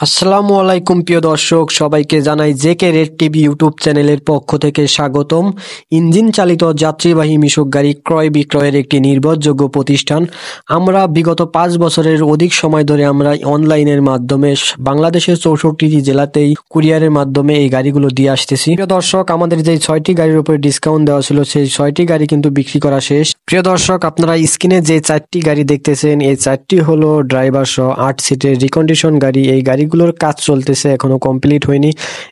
আসসালামু আলাইকুম প্রিয় দর্শক, সবাইকে জানাই জেকে রেড টিভি ইউটিউব চ্যানেলের পক্ষ থেকে স্বাগতম। ইঞ্জিন চালিত যাত্রীবাহী মিশুক গাড়ি ক্রয় বিক্রয়ের একটি নির্ভরযোগ্য প্রতিষ্ঠান। আমরা বিগত 5 বছরের অধিক সময় ধরে আমরা অনলাইনের মাধ্যমে বাংলাদেশের 64টি জেলাতেই কুরিয়ারের মাধ্যমে এই গাড়িগুলো দিয়ে আসতেছি। প্রিয় দর্শক, আমাদের যে 6টি গাড়ির উপরে ডিসকাউন্ট দেওয়া ছিল সেই 6টি গাড়ি কিন্তু বিক্রি করা শেষ। প্রিয় দর্শক, আপনারা স্ক্রিনে যে 4টি গাড়ি দেখতেছেন এই 4টি হলো ড্রাইভার সহ 8 সিটের রিকন্ডিশন গাড়ি। এই গাড়িগুলোর কাজ চলতেছে, এখনো কমপ্লিট হয়নি।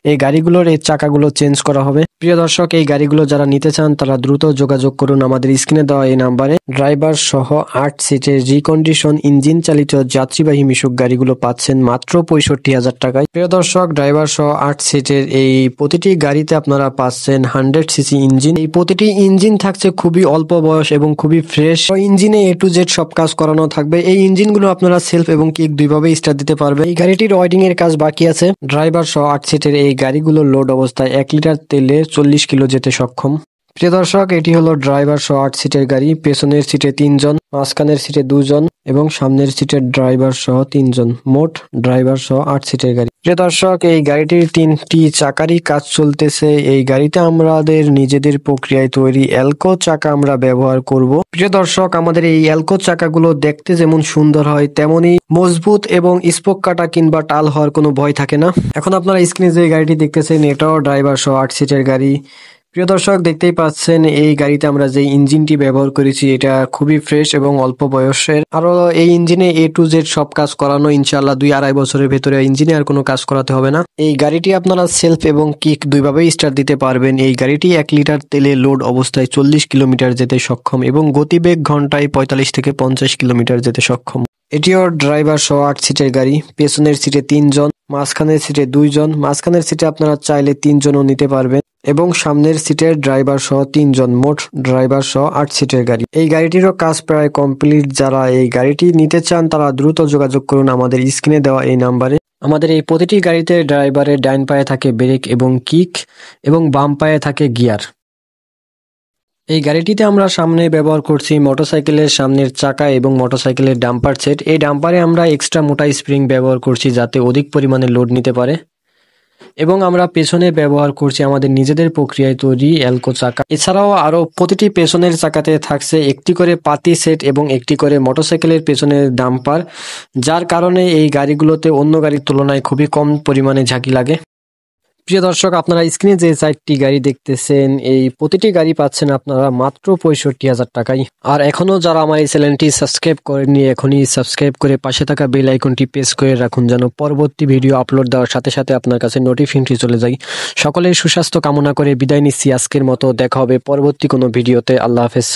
এই গাড়িগুলোর এই চাকাগুলো চেঞ্জ করা হবে। প্রিয় দর্শক, এই গাড়িগুলো যারা নিতে চান তারা দ্রুত যোগাযোগ করুন আমাদের স্ক্রিনে দেওয়া এই নাম্বারে। ড্রাইভার সহ 8 সিটের রিকন্ডিশন ইঞ্জিন চালিত যাত্রীবাহী মিশুক গাড়িগুলো পাচ্ছেন মাত্র 65,000 টাকায়। প্রিয় দর্শক, ড্রাইভার সহ 8 সিটের এই প্রতিটি গাড়িতে আপনারা পাচ্ছেন 100 সিসি ইঞ্জিন। এই প্রতিটি ইঞ্জিন থাকছে খুবই অল্প বয়স এবং খুবই ফ্রেশ। ইঞ্জিনে A to Z সব কাজ করানো থাকবে। এই ইঞ্জিনগুলো আপনারা সেলফ এবং কিক দুইভাবে স্টার্ট দিতে পারবেন। এই গাড়িটির ওয়ারিং এর কাজ বাকি আছে। ড্রাইভার সহ 8 সিটের এই গাড়িগুলো লোড অবস্থায় 1 লিটার তেলে 40 কিলো যেতে সক্ষম। প্রিয় দর্শক, এটি হলো ড্রাইভার সহ 8 সিটের গাড়ি। পেছনের সিটে 3 জন, মাঝখানের সিটে 2 জন এবং সামনের সিটের ড্রাইভার সহ 3 জন, মোট ড্রাইভার সহ 8 সিটের গাড়ি। প্রিয় দর্শক, এই গাড়িটির 3টি চাকারই কাজ চলতেছে। এই গাড়িতে আমাদের নিজেদের প্রক্রিয়ায় তৈরি এলকো চাকা আমরা ব্যবহার করব। প্রিয় দর্শক, আমাদের এই এলকো চাকাগুলো দেখতে যেমন সুন্দর হয় তেমনি মজবুত এবং স্পোক কাটা কিংবা টাল হওয়ার কোনো ভয় থাকে না। এখন আপনারা স্ক্রিনে যে গাড়িটি দেখতেছেন এটাও ড্রাইভার সহ 8 সিটের গাড়ি। প্রিয় দর্শক, দেখতেই পাচ্ছেন এই গাড়িতে আমরা যে ইঞ্জিনটি ব্যবহার করেছি এটা খুবই ফ্রেশ এবং অল্প বয়সের। আরো এই ইঞ্জিনে A to Z সব কাজ করানো, ইনশাআল্লাহ 2-2.5 বছরের ভেতরে ইঞ্জিনে আর কোনো কাজ করাতে হবে না। এই গাড়িটি আপনারা সেলফ এবং কিক দুইভাবেই স্টার্ট দিতে পারবেন। এই গাড়িটি 1 লিটার তেলে লোড অবস্থায় 40 কিলোমিটার যেতে সক্ষম এবং গতিবেগ ঘন্টায় 45 থেকে 50 কিলোমিটার যেতে সক্ষম। এটিও ড্রাইভার সহ 8 সিটের গাড়ি। পেছনের সিটে 3 জন, মাঝখানের সিটে 2 জন, মাঝখানের সিটে আপনারা চাইলে 3 জনও নিতে পারবেন এবং সামনের সিটের ড্রাইভার সহ 3 জন, মোট ড্রাইভার সহ 8 সিটের গাড়ি। এই গাড়িটিরও কাজ প্রায় কমপ্লিট। যারা এই গাড়িটি নিতে চান তারা দ্রুত যোগাযোগ করুন আমাদের স্ক্রিনে দেওয়া এই নাম্বারে। আমাদের এই প্রতিটি গাড়িতে ড্রাইভারের ডাইন পায়ে থাকে ব্রেক এবং কিক এবং বাম পায়ে থাকে গিয়ার। এই গাড়িটিতে আমরা সামনে ব্যবহার করছি মোটরসাইকেলের সামনের চাকা এবং মোটরসাইকেলের ডাম্পার সেট। এই ডাম্পারে আমরা এক্সট্রা মোটা স্প্রিং ব্যবহার করছি যাতে অধিক পরিমাণে লোড নিতে পারে এবং আমরা পেছনে ব্যবহার করছি আমাদের নিজেদের প্রক্রিয়ায় তৈরি এলকো চাকা। এছাড়াও আরো প্রতিটি পেছনের চাকাতে থাকছে একটি করে পাতি সেট এবং একটি করে মোটরসাইকেলের পেছনের ডাম্পার, যার কারণে এই গাড়িগুলোতে অন্য গাড়ির তুলনায় খুবই কম পরিমাণে ঝাঁকি লাগে। প্রিয় দর্শক, আপনারা স্ক্রিনে যে 4টি গাড়ি দেখতেছেন এই প্রতিটি গাড়ি পাচ্ছেন আপনারা মাত্র 65,000 টাকায়। আর এখনো যারা আমার এই চ্যানেলটি সাবস্ক্রাইব করেননি এখনই সাবস্ক্রাইব করে পাশে থাকা বেল আইকনটি প্রেস করে রাখুন যেন পরবর্তী ভিডিও আপলোড দেওয়ার সাথে সাথে আপনার কাছে নোটিফিকেশনটি চলে যায়। সকলের সুস্বাস্থ্য কামনা করে বিদায় নিচ্ছি আজকের মতো। দেখা হবে পরবর্তী কোনো ভিডিওতে। আল্লাহ হাফেজ।